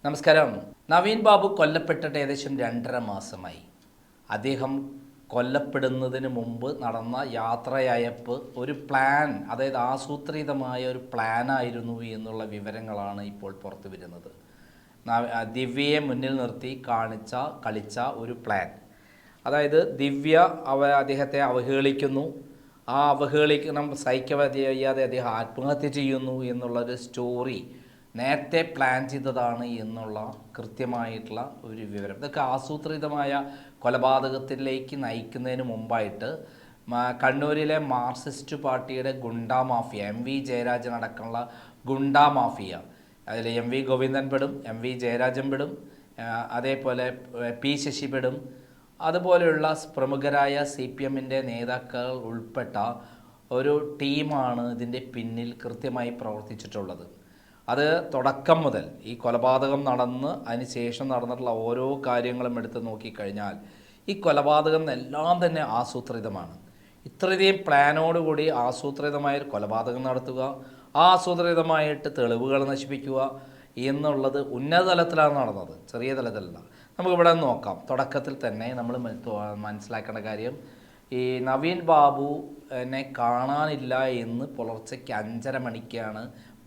നമസ്കാരം. നവീൻ ബാബു കൊല്ലപ്പെട്ടിട്ട് ഏകദേശം 2.5 മാസമായി. അദ്ദേഹം കൊല്ലപ്പെടുന്നതിന് മുമ്പ് നടന്ന യാത്രയയപ്പ് ഒരു പ്ലാൻ, അതായത് ആസൂത്രിതമായ ഒരു പ്ലാനായിരുന്നു എന്നുള്ള വിവരങ്ങളാണ് ഇപ്പോൾ പുറത്തു വരുന്നത്. ദിവ്യയെ മുന്നിൽ നിർത്തി കളിച്ച ഒരു പ്ലാൻ. അതായത് ദിവ്യ അദ്ദേഹത്തെ അവഹേളിക്കുന്നു. ആ അവഹേളിക്കണം സഹിക്കവയ്യാതെ അദ്ദേഹം ആത്മഹത്യ ചെയ്യുന്നു എന്നുള്ളൊരു സ്റ്റോറി നേരത്തെ പ്ലാൻ ചെയ്തതാണ് എന്നുള്ള കൃത്യമായിട്ടുള്ള ഒരു വിവരം. ഇതൊക്കെ ആസൂത്രിതമായ കൊലപാതകത്തിലേക്ക് നയിക്കുന്നതിന് മുമ്പായിട്ട് കണ്ണൂരിലെ മാർക്സിസ്റ്റ് പാർട്ടിയുടെ ഗുണ്ടാ മാഫിയ, എം വി ജയരാജൻ അടക്കമുള്ള ഗുണ്ടാ മാഫിയ, അതിൽ എം വി ഗോവിന്ദൻ പെടും, എം വി ജയരാജൻ പെടും, അതേപോലെ പി ശശി പെടും, അതുപോലെയുള്ള പ്രമുഖരായ CPM-ൻ്റെ നേതാക്കൾ ഉൾപ്പെട്ട ഒരു ടീമാണ് ഇതിൻ്റെ പിന്നിൽ കൃത്യമായി പ്രവർത്തിച്ചിട്ടുള്ളത്. അത് തുടക്കം മുതൽ ഈ കൊലപാതകം നടന്ന് അതിന് ശേഷം നടന്നിട്ടുള്ള ഓരോ കാര്യങ്ങളും എടുത്ത് നോക്കിക്കഴിഞ്ഞാൽ ഈ കൊലപാതകം എല്ലാം തന്നെ ആസൂത്രിതമാണ്. ഇത്രയധികം പ്ലാനോടുകൂടി ആസൂത്രിതമായൊരു കൊലപാതകം നടത്തുക, ആ ആസൂത്രിതമായിട്ട് തെളിവുകൾ നശിപ്പിക്കുക എന്നുള്ളത് ഉന്നത തലത്തിലാണ് നടന്നത്, ചെറിയ തലത്തിലല്ല. നമുക്കിവിടെ നോക്കാം. തുടക്കത്തിൽ തന്നെ നമ്മൾ മനസ്സിലാക്കേണ്ട കാര്യം, ഈ നവീൻ ബാബുവിനെ കാണാനില്ല എന്ന് പുലർച്ചയ്ക്ക് 5:30 മണിക്കാണ്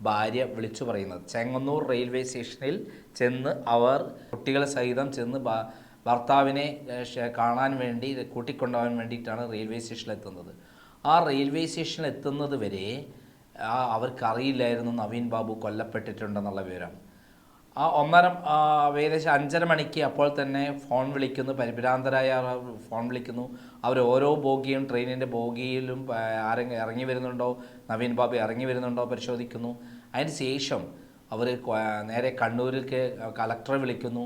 ഭാര്യ വിളിച്ചു പറയുന്നത്. ചെങ്ങന്നൂർ റെയിൽവേ സ്റ്റേഷനിൽ ചെന്ന് അവർ കുട്ടികളെ സഹിതം ചെന്ന് ഭർത്താവിനെ കാണാൻ വേണ്ടി കൂട്ടിക്കൊണ്ടുപോകാൻ വേണ്ടിയിട്ടാണ് റെയിൽവേ സ്റ്റേഷനിൽ എത്തുന്നത്. ആ റെയിൽവേ സ്റ്റേഷനിൽ എത്തുന്നത് വരെ അവർക്കറിയില്ലായിരുന്നു നവീൻ ബാബു കൊല്ലപ്പെട്ടിട്ടുണ്ടെന്നുള്ള വിവരം. ഏകദേശം 5:30 മണിക്ക് അപ്പോൾ തന്നെ ഫോൺ വിളിക്കുന്നു, പരിഭ്രാന്തരായ ഫോൺ വിളിക്കുന്നു. അവർ ഓരോ ബോഗിയും, ട്രെയിനിൻ്റെ ബോഗിയിലും ഇറങ്ങി വരുന്നുണ്ടോ, നവീൻ ബാബു ഇറങ്ങി വരുന്നുണ്ടോ പരിശോധിക്കുന്നു. അതിന് ശേഷം അവർ നേരെ കണ്ണൂരിലേക്ക് കളക്ടറെ വിളിക്കുന്നു,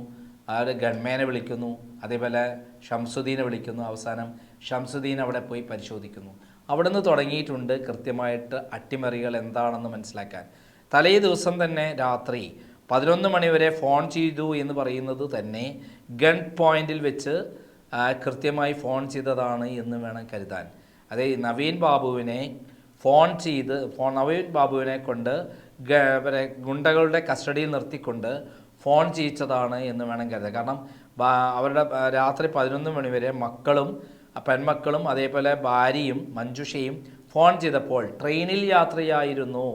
അവർ ഗൺമാനെ വിളിക്കുന്നു, അതേപോലെ ഷംസുദ്ദീനെ വിളിക്കുന്നു. അവസാനം ഷംസുദ്ദീൻ അവിടെ പോയി പരിശോധിക്കുന്നു. അവിടെ നിന്ന് തുടങ്ങിയിട്ടുണ്ട് കൃത്യമായിട്ട് അട്ടിമറികൾ എന്താണെന്ന് മനസ്സിലാക്കാൻ. തലേ ദിവസം തന്നെ രാത്രി 11 മണി വരെ ഫോൺ ചെയ്തു എന്ന് പറയുന്നത് തന്നെ ഗൺ പോയിന്റിൽ വെച്ച് കൃത്യമായി ഫോൺ ചെയ്തതാണ് എന്ന് വേണം കരുതാൻ. അതായത് നവീൻ ബാബുവിനെ നവീൻ ബാബുവിനെ കൊണ്ട് ഗുണ്ടകളുടെ കസ്റ്റഡിയിൽ നിർത്തിക്കൊണ്ട് ഫോൺ ചെയ്യിച്ചതാണ് എന്ന് വേണം കരുതാൻ. കാരണം അവരുടെ രാത്രി 11 മണി വരെ പെൺമക്കളും അതേപോലെ ഭാര്യയും മഞ്ജുഷയും ഫോൺ ചെയ്തപ്പോൾ ട്രെയിനിൽ യാത്രയായിരുന്നു.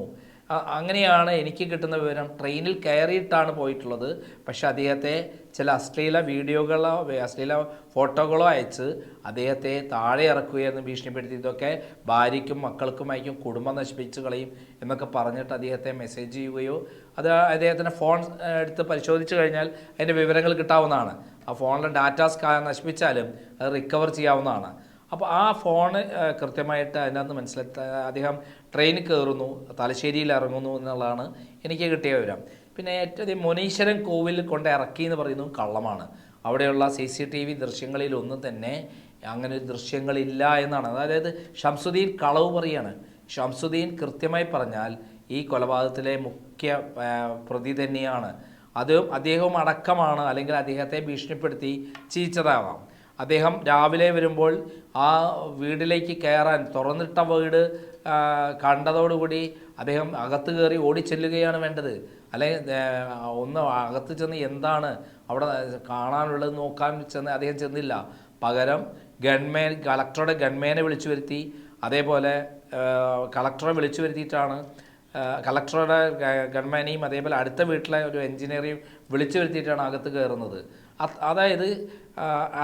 അങ്ങനെയാണ് എനിക്ക് കിട്ടുന്ന വിവരം. ട്രെയിനിൽ കയറിയിട്ടാണ് പോയിട്ടുള്ളത്. പക്ഷേ അദ്ദേഹത്തെ ചില അശ്ലീല വീഡിയോകളോ അശ്ലീല ഫോട്ടോകളോ അയച്ച് അദ്ദേഹത്തെ താഴെ ഇറക്കുകയെന്ന് ഭീഷണിപ്പെടുത്തി, ഇതൊക്കെ ഭാര്യയ്ക്കും മക്കൾക്കും അയക്കും, കുടുംബം നശിപ്പിച്ച് കളയും എന്നൊക്കെ പറഞ്ഞിട്ട് അദ്ദേഹത്തെ മെസ്സേജ് ചെയ്യുകയോ, അത് അദ്ദേഹത്തിൻ്റെ ഫോൺ എടുത്ത് പരിശോധിച്ച് കഴിഞ്ഞാൽ അതിൻ്റെ വിവരങ്ങൾ കിട്ടാവുന്നതാണ്. ആ ഫോണിലെ ഡാറ്റാസ് നശിപ്പിച്ചാലും അത് റിക്കവർ ചെയ്യാവുന്നതാണ്. അപ്പോൾ ആ ഫോണ് കൃത്യമായിട്ട് അതിനകത്ത് മനസ്സിലാക്കി അദ്ദേഹം ട്രെയിനിൽ കയറുന്നു, തലശ്ശേരിയിൽ ഇറങ്ങുന്നു എന്നുള്ളതാണ് എനിക്ക് കിട്ടിയ വിവരം. പിന്നെ ഏറ്റവും മുനീശ്വരൻ കോവിൽ കൊണ്ട് ഇറക്കി എന്ന് പറയുന്നതും കള്ളമാണ്. അവിടെയുള്ള CCTV ദൃശ്യങ്ങളിലൊന്നും തന്നെ അങ്ങനെ ദൃശ്യങ്ങളില്ല എന്നാണ്. അതായത് ഷംസുദ്ദീൻ കളവ് പറയാണ്. ഷംസുദ്ദീൻ കൃത്യമായി പറഞ്ഞാൽ ഈ കൊലപാതകത്തിലെ മുഖ്യ പ്രതി തന്നെയാണ്. അദ്ദേഹവും അടക്കമാണ്, അല്ലെങ്കിൽ അദ്ദേഹത്തെ ഭീഷണിപ്പെടുത്തി ചെയ്യിച്ചതാവാം. അദ്ദേഹം രാവിലെ വരുമ്പോൾ ആ വീട്ടിലേക്ക് കയറാൻ, തുറന്നിട്ട വീട് കണ്ടതോടുകൂടി അദ്ദേഹം അകത്ത് കയറി ഓടിച്ചെല്ലുകയാണ് വേണ്ടത്. അല്ലെങ്കിൽ ഒന്ന് അകത്ത് ചെന്ന് എന്താണ് അവിടെ കാണാനുള്ളത് നോക്കാൻ അദ്ദേഹം ചെന്നില്ല. പകരം കളക്ടറുടെ ഗൺമാനെ വിളിച്ചു വരുത്തി, അതേപോലെ കളക്ടറെ വിളിച്ചു വരുത്തിയിട്ടാണ് കളക്ടറുടെ ഗൺമാനെയും അതേപോലെ അടുത്ത വീട്ടിലെ ഒരു എൻജിനീയറെയും വിളിച്ചു വരുത്തിയിട്ടാണ് അകത്ത് കയറുന്നത്. അതായത്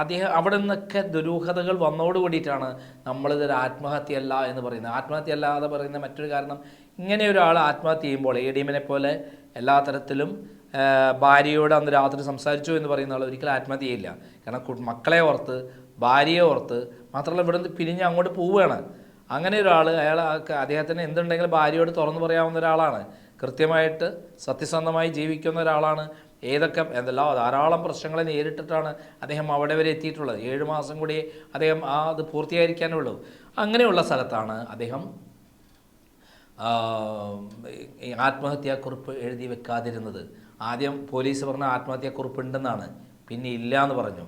അദ്ദേഹം അവിടെ നിന്നൊക്കെ ദുരൂഹതകൾ വന്നോടുകൂടിയിട്ടാണ് നമ്മളിതൊരു ആത്മഹത്യയല്ല എന്ന് പറയുന്നത്. ആത്മഹത്യ അല്ലാതെ പറയുന്ന മറ്റൊരു കാരണം, ഇങ്ങനെ ഒരാൾ ആത്മഹത്യ ചെയ്യുമ്പോൾ ADM-നെ പോലെ എല്ലാ തരത്തിലും ഭാര്യയോട് അന്ന് രാത്രി സംസാരിച്ചു എന്ന് പറയുന്ന ആൾ ഒരിക്കലും ആത്മഹത്യ ചെയ്യില്ല. കാരണം മക്കളെ ഓർത്ത്, ഭാര്യയെ ഓർത്ത്, മാത്രമല്ല ഇവിടെ നിന്ന് പിരിഞ്ഞ് അങ്ങോട്ട് പോവുകയാണ്. അങ്ങനെ ഒരാൾ, അദ്ദേഹത്തിന് എന്തുണ്ടെങ്കിലും ഭാര്യയോട് തുറന്നു പറയാവുന്ന ഒരാളാണ്. കൃത്യമായിട്ട് സത്യസന്ധമായി ജീവിക്കുന്ന ഒരാളാണ്. ധാരാളം പ്രശ്നങ്ങളെ നേരിട്ടിട്ടാണ് അദ്ദേഹം അവിടെ വരെ എത്തിയിട്ടുള്ളത്. 7 മാസം കൂടി അദ്ദേഹം അത് പൂർത്തീകരിക്കാനുള്ളൂ. അങ്ങനെയുള്ള സ്ഥലത്താണ് അദ്ദേഹം ആത്മഹത്യാക്കുറിപ്പ് എഴുതി വെക്കാതിരുന്നത്. ആദ്യം പോലീസ് പറഞ്ഞ ആത്മഹത്യാക്കുറിപ്പ് ഉണ്ടെന്നാണ്, പിന്നെ ഇല്ല എന്ന് പറഞ്ഞു.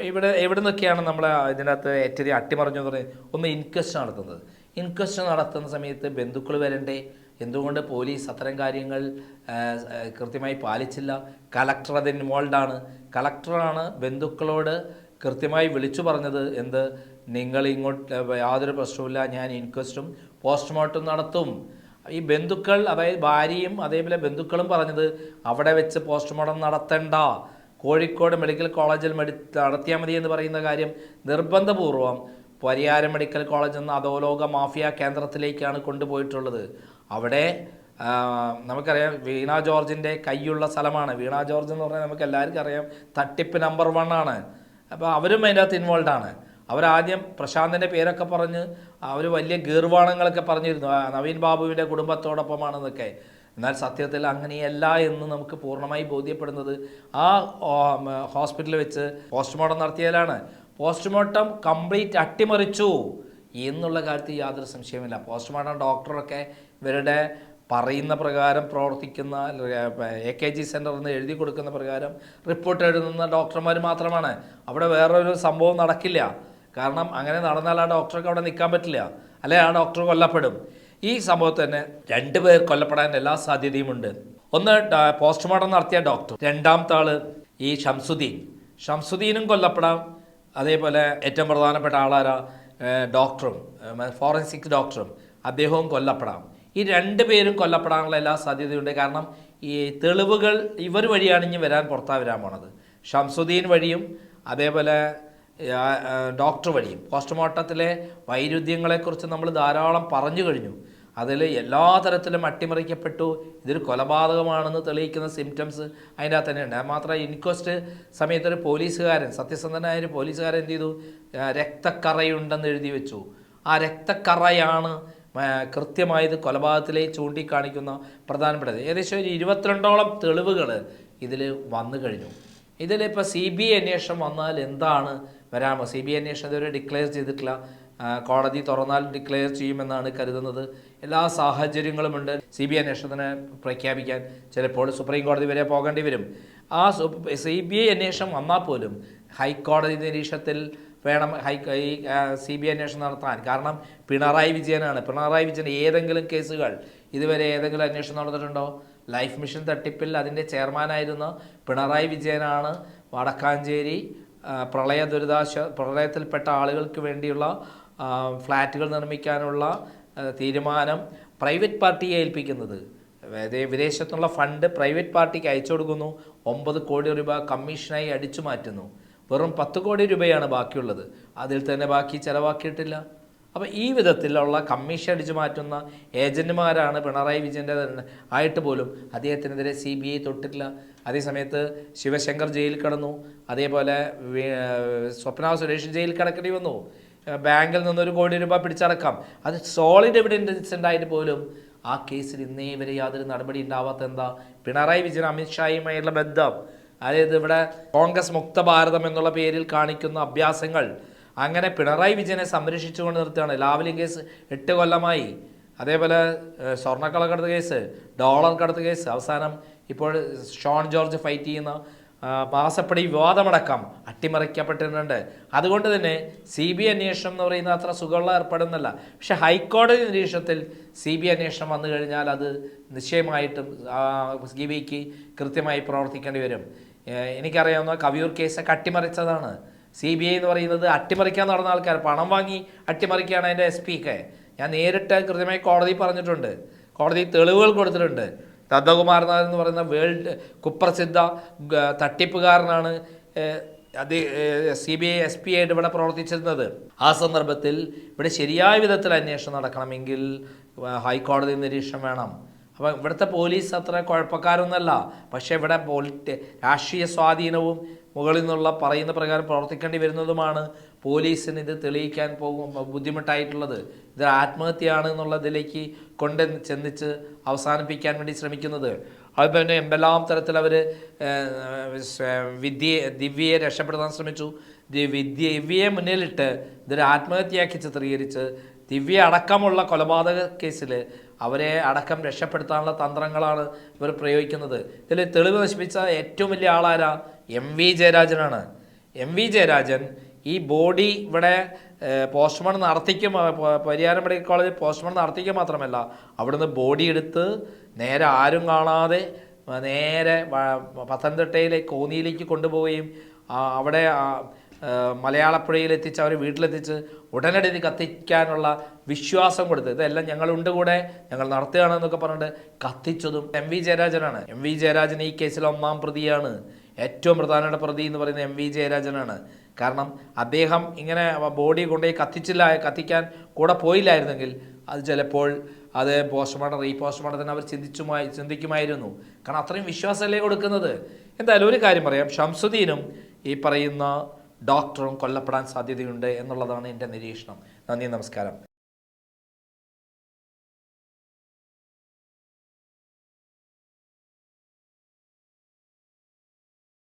എവിടെ നിന്നൊക്കെയാണ് നമ്മൾ ഇതിനകത്ത് ഏറ്റവും അട്ടിമറിഞ്ഞു എന്ന് പറയുന്നത്? ഒന്ന് ഇൻക്വസ്റ്റ് നടത്തുന്നത്. ഇൻക്വസ്റ്റ് നടത്തുന്ന സമയത്ത് ബന്ധുക്കൾ വരണ്ടേ, എന്തുകൊണ്ട് പോലീസ് അത്തരം കാര്യങ്ങൾ കൃത്യമായി പാലിച്ചില്ല? കളക്ടർ അത് ഇൻവോൾവാണ്. കളക്ടറാണ് ബന്ധുക്കളോട് കൃത്യമായി വിളിച്ചു പറഞ്ഞത് എന്ത്, നിങ്ങൾ ഇങ്ങോട്ട് യാതൊരു പ്രശ്നവുമില്ല, ഞാൻ ഇൻക്വസ്റ്റും പോസ്റ്റ്മോർട്ടം നടത്തും. ഈ ബന്ധുക്കൾ, അതായത് ഭാര്യയും അതേപോലെ ബന്ധുക്കളും പറഞ്ഞത് അവിടെ വെച്ച് പോസ്റ്റ്മോർട്ടം നടത്തണ്ട, കോഴിക്കോട് മെഡിക്കൽ കോളേജിൽ നടത്തിയാൽ മതി എന്ന് പറയുന്ന കാര്യം നിർബന്ധപൂർവം പരിയാരം മെഡിക്കൽ കോളേജ് എന്ന അധോലോക മാഫിയ കേന്ദ്രത്തിലേക്കാണ് കൊണ്ടുപോയിട്ടുള്ളത്. അവിടെ നമുക്കറിയാം വീണ ജോർജിൻ്റെ കൈയുള്ള സ്ഥലമാണ്. വീണ ജോർജ് എന്ന് പറഞ്ഞാൽ നമുക്ക് എല്ലാവർക്കും അറിയാം തട്ടിപ്പ് നമ്പർ 1 ആണ്. അപ്പോൾ അവരും അതിൻ്റെ അകത്ത് ഇൻവോൾവ് ആണ്. അവരാദ്യം പ്രശാന്തിൻ്റെ പേരൊക്കെ പറഞ്ഞ് അവർ വലിയ ഗീർവാണങ്ങളൊക്കെ പറഞ്ഞിരുന്നു, നവീൻ ബാബുവിൻ്റെ കുടുംബത്തോടൊപ്പമാണെന്നൊക്കെ. എന്നാൽ സത്യത്തിൽ അങ്ങനെയല്ല എന്ന് നമുക്ക് പൂർണ്ണമായി ബോധ്യപ്പെടുന്നത് ആ ഹോസ്പിറ്റലിൽ വെച്ച് പോസ്റ്റ്മോർട്ടം നടത്തിയാലാണ്. പോസ്റ്റ്മോർട്ടം കംപ്ലീറ്റ് അട്ടിമറിച്ചു എന്നുള്ള കാര്യത്തിൽ യാതൊരു സംശയമില്ല. പോസ്റ്റ്മോർട്ടം ഡോക്ടറൊക്കെ ഇവരുടെ പറയുന്ന പ്രകാരം പ്രവർത്തിക്കുന്ന AKG സെൻ്ററിൽ നിന്ന് എഴുതി കൊടുക്കുന്ന പ്രകാരം റിപ്പോർട്ട് എഴുതുന്ന ഡോക്ടർമാർ മാത്രമാണ്. അവിടെ വേറൊരു സംഭവം നടക്കില്ല. കാരണം അങ്ങനെ നടന്നാൽ ആ ഡോക്ടർക്ക് അവിടെ നിൽക്കാൻ പറ്റില്ല, അല്ലെ ആ ഡോക്ടർ കൊല്ലപ്പെടും. ഈ സംഭവത്തിൽ തന്നെ 2 പേർ കൊല്ലപ്പെടാൻ എല്ലാ സാധ്യതയുമുണ്ട്. ഒന്ന് പോസ്റ്റ്മോർട്ടം നടത്തിയ ഡോക്ടർ, രണ്ടാമത്തെ ആള് ഈ ഷംസുദ്ദീനും കൊല്ലപ്പെടാം. അതേപോലെ ഏറ്റവും പ്രധാനപ്പെട്ട ആളാരാ, ഡോക്ടറും ഫോറൻസിക് ഡോക്ടറും, അദ്ദേഹവും കൊല്ലപ്പെടാം. ഈ 2 പേരും കൊല്ലപ്പെടാനുള്ള എല്ലാ സാധ്യതയുണ്ട്. കാരണം ഈ തെളിവുകൾ ഇവർ വഴിയാണ് ഇനി പുറത്താ വരാൻ പോണത്. ഷംസുദ്ദീൻ വഴിയും അതേപോലെ ഡോക്ടർ വഴിയും. പോസ്റ്റ്മോർട്ടത്തിലെ വൈരുദ്ധ്യങ്ങളെക്കുറിച്ച് നമ്മൾ ധാരാളം പറഞ്ഞു കഴിഞ്ഞു. അതിൽ എല്ലാ തരത്തിലും അട്ടിമറിക്കപ്പെട്ടു. ഇതൊരു കൊലപാതകമാണെന്ന് തെളിയിക്കുന്ന സിംറ്റംസ് അതിൻ്റെ അകത്ത് തന്നെയുണ്ട്. മാത്രമല്ല ഇൻക്വസ്റ്റ് സമയത്ത് ഒരു പോലീസുകാരൻ, സത്യസന്ധനായ ഒരു പോലീസുകാരൻ എന്ത് ചെയ്തു, രക്തക്കറയുണ്ടെന്ന് എഴുതി വെച്ചു. ആ രക്തക്കറയാണ് കൃത്യമായത് കൊലപാതകത്തിലേക്ക് ചൂണ്ടിക്കാണിക്കുന്ന പ്രധാനപ്പെട്ടത്. ഏകദേശം ഒരു 22ഓളം തെളിവുകൾ ഇതിൽ വന്നു കഴിഞ്ഞു. ഇതിലിപ്പോൾ CBI അന്വേഷണം വന്നാൽ എന്താണ് വരാമോ? CBI അന്വേഷണം ഇതുവരെ ഡിക്ലെയർ ചെയ്തിട്ടില്ല. കോടതി തുറന്നാൽ ഡിക്ലെയർ ചെയ്യുമെന്നാണ് കരുതുന്നത്. എല്ലാ സാഹചര്യങ്ങളുമുണ്ട് CBI അന്വേഷണത്തിന് പ്രഖ്യാപിക്കാൻ. ചിലപ്പോൾ സുപ്രീം കോടതി വരെ പോകേണ്ടി വരും. ആ CBI അന്വേഷണം വന്നാൽ പോലും ഹൈക്കോടതി നിരീക്ഷണത്തിൽ വേണം ഈ CBI അന്വേഷണം നടത്താൻ. കാരണം പിണറായി വിജയൻ ഏതെങ്കിലും കേസുകൾ ഇതുവരെ ഏതെങ്കിലും അന്വേഷണം നടന്നിട്ടുണ്ടോ? ലൈഫ് മിഷൻ തട്ടിപ്പിൽ അതിൻ്റെ ചെയർമാനായിരുന്ന പിണറായി വിജയനാണ് വടക്കാഞ്ചേരി പ്രളയത്തിൽപ്പെട്ട ആളുകൾക്ക് വേണ്ടിയുള്ള ഫ്ലാറ്റുകൾ നിർമ്മിക്കാനുള്ള തീരുമാനം പ്രൈവറ്റ് പാർട്ടിയെ ഏൽപ്പിക്കുന്നത്. വിദേശത്തുള്ള ഫണ്ട് പ്രൈവറ്റ് പാർട്ടിക്ക് അയച്ചു കൊടുക്കുന്നു. 9 കോടി രൂപ കമ്മീഷനായി അടിച്ചു മാറ്റുന്നു. വെറും 10 കോടി രൂപയാണ് ബാക്കിയുള്ളത്. അതിൽ തന്നെ ബാക്കി ചിലവാക്കിയിട്ടില്ല. അപ്പോൾ ഈ വിധത്തിലുള്ള കമ്മീഷൻ അടിച്ചു മാറ്റുന്ന ഏജന്റുമാരാണ് പിണറായി വിജയൻ്റെ ആയിട്ട് പോലും അദ്ദേഹത്തിനെതിരെ CBI തൊട്ടിട്ടില്ല. അതേസമയത്ത് ശിവശങ്കർ ജയിലിൽ കിടന്നു. അതേപോലെ സ്വപ്ന സുരേഷ് ജയിലിൽ കിടക്കേണ്ടി വന്നു. ബാങ്കിൽ നിന്ന് 1 കോടി രൂപ പിടിച്ചടക്കാം. അത് സോളിഡ് എവിഡൻസ് ഉണ്ടായിട്ട് പോലും ആ കേസിൽ ഇന്നേ വരെ യാതൊരു നടപടി ഉണ്ടാവാത്ത എന്താ? പിണറായി വിജയൻ അമിത്ഷായുമായുള്ള ബന്ധം, അതായത് ഇവിടെ കോൺഗ്രസ് മുക്ത ഭാരതം എന്നുള്ള പേരിൽ കാണിക്കുന്ന അഭ്യാസങ്ങൾ, അങ്ങനെ പിണറായി വിജയനെ സംരക്ഷിച്ചുകൊണ്ട് നിർത്തുകയാണ്. ലാവ്ലിൻ കേസ് 8 കൊല്ലമായി. അതേപോലെ സ്വർണ്ണക്കളക്കടത്ത് കേസ്, ഡോളർ കടത്ത് കേസ്, അവസാനം ഇപ്പോൾ ഷോൺ ജോർജ് ഫൈറ്റ് ചെയ്യുന്ന മാസപ്പടി വിവാദമടക്കം അട്ടിമറിക്കപ്പെട്ടിട്ടുണ്ട്. അതുകൊണ്ട് തന്നെ CBI അന്വേഷണം എന്ന് പറയുന്നത് അത്ര സുഖമുള്ള ഏർപ്പെടുന്നല്ല. പക്ഷെ ഹൈക്കോടതി നിരീക്ഷണത്തിൽ CBI അന്വേഷണം വന്നു കഴിഞ്ഞാൽ അത് നിശ്ചയമായിട്ടും CBIക്ക് കൃത്യമായി പ്രവർത്തിക്കേണ്ടി വരും. എനിക്കറിയാവുന്ന കവിയൂർ കേസൊക്കെ അട്ടിമറിച്ചതാണ്. CBI എന്ന് പറയുന്നത് അട്ടിമറിക്കാൻ നടന്ന ആൾക്കാർ, പണം വാങ്ങി അട്ടിമറിക്കുകയാണ് അതിൻ്റെ SP ഒക്കെ. ഞാൻ നേരിട്ട് കൃത്യമായി കോടതി പറഞ്ഞിട്ടുണ്ട്, കോടതി തെളിവുകൾ കൊടുത്തിട്ടുണ്ട്. നന്ദകുമാരനാഥൻ എന്ന് പറയുന്ന വേൾഡ് കുപ്രസിദ്ധ തട്ടിപ്പുകാരനാണ് അത് CBI SP ആയിട്ട് ഇവിടെ പ്രവർത്തിച്ചിരുന്നത്. ആ സന്ദർഭത്തിൽ ഇവിടെ ശരിയായ വിധത്തിൽ അന്വേഷണം നടക്കണമെങ്കിൽ ഹൈക്കോടതി നിരീക്ഷണം വേണം. അപ്പോൾ ഇവിടുത്തെ പോലീസ് അത്ര കുഴപ്പക്കാരൊന്നുമല്ല. പക്ഷേ ഇവിടെ രാഷ്ട്രീയ സ്വാധീനവും മുകളിൽ നിന്നുള്ള പറയുന്ന പ്രകാരം പ്രവർത്തിക്കേണ്ടി വരുന്നതുമാണ് പോലീസിന് ഇത് തെളിയിക്കാൻ ബുദ്ധിമുട്ടായിട്ടുള്ളത്. ഇത് ആത്മഹത്യയാണ് എന്നുള്ളതിലേക്ക് ചെന്നിച്ച് അവസാനിപ്പിക്കാൻ വേണ്ടി ശ്രമിക്കുന്നത്. അതുപോലെ എന്തെല്ലാം തരത്തിൽ അവർ ദിവ്യയെ രക്ഷപ്പെടുത്താൻ ശ്രമിച്ചു. ദിവ്യയെ മുന്നിലിട്ട് ഇതൊരു ആത്മഹത്യയാക്കി ചിത്രീകരിച്ച് ദിവ്യ അടക്കമുള്ള കൊലപാതക കേസിൽ അവരെ അടക്കം രക്ഷപ്പെടുത്താനുള്ള തന്ത്രങ്ങളാണ് ഇവർ പ്രയോഗിക്കുന്നത്. ഇതിൽ തെളിവ് നശിപ്പിച്ച ഏറ്റവും വലിയ ആളാരാ? MV ജയരാജനാണ്. MV ജയരാജൻ ഈ ബോഡി ഇവിടെ പോസ്റ്റ്മോർട്ടം നടത്തിക്കും, പരിയാരം മെഡിക്കൽ കോളേജിൽ പോസ്റ്റ്മോർട്ടം നടത്തിക്കുക മാത്രമല്ല, അവിടുന്ന് ബോഡി എടുത്ത് നേരെ ആരും കാണാതെ നേരെ പത്തനംതിട്ടയിലെ കോന്നിയിലേക്ക് കൊണ്ടുപോവുകയും അവിടെ മലയാളപ്പുഴയിൽ എത്തിച്ച് അവരെ വീട്ടിലെത്തിച്ച് ഉടനടി ഇത് കത്തിക്കാനുള്ള വിശ്വാസം കൊടുത്ത്, ഇതെല്ലാം ഞങ്ങളുണ്ട് കൂടെ, ഞങ്ങൾ നടത്തുകയാണെന്നൊക്കെ പറഞ്ഞിട്ട് കത്തിച്ചതും MV ജയരാജനാണ്. MV ജയരാജൻ ഈ കേസിൽ 1-ാം പ്രതിയാണ്. ഏറ്റവും പ്രധാനപ്പെട്ട പ്രതി എന്ന് പറയുന്നത് MV ജയരാജനാണ്. കാരണം അദ്ദേഹം ഇങ്ങനെ ബോഡി കൊണ്ടുപോയി കത്തിക്കാൻ കൂടെ പോയില്ലായിരുന്നെങ്കിൽ അത് ചിലപ്പോൾ അത് റീപോസ്റ്റ്മോർട്ടത്തിന് അവർ ചിന്തിക്കുമായിരുന്നു. കാരണം അത്രയും വിശ്വാസമല്ലേ കൊടുക്കുന്നത്. എന്തായാലും ഒരു കാര്യം പറയാം, ഷംസുദ്ദീനും ഈ പറയുന്ന ഡോക്ടറും കൊല്ലപ്പെടാൻ സാധ്യതയുണ്ട് എന്നുള്ളതാണ് എൻ്റെ നിരീക്ഷണം. നന്ദി, നമസ്കാരം.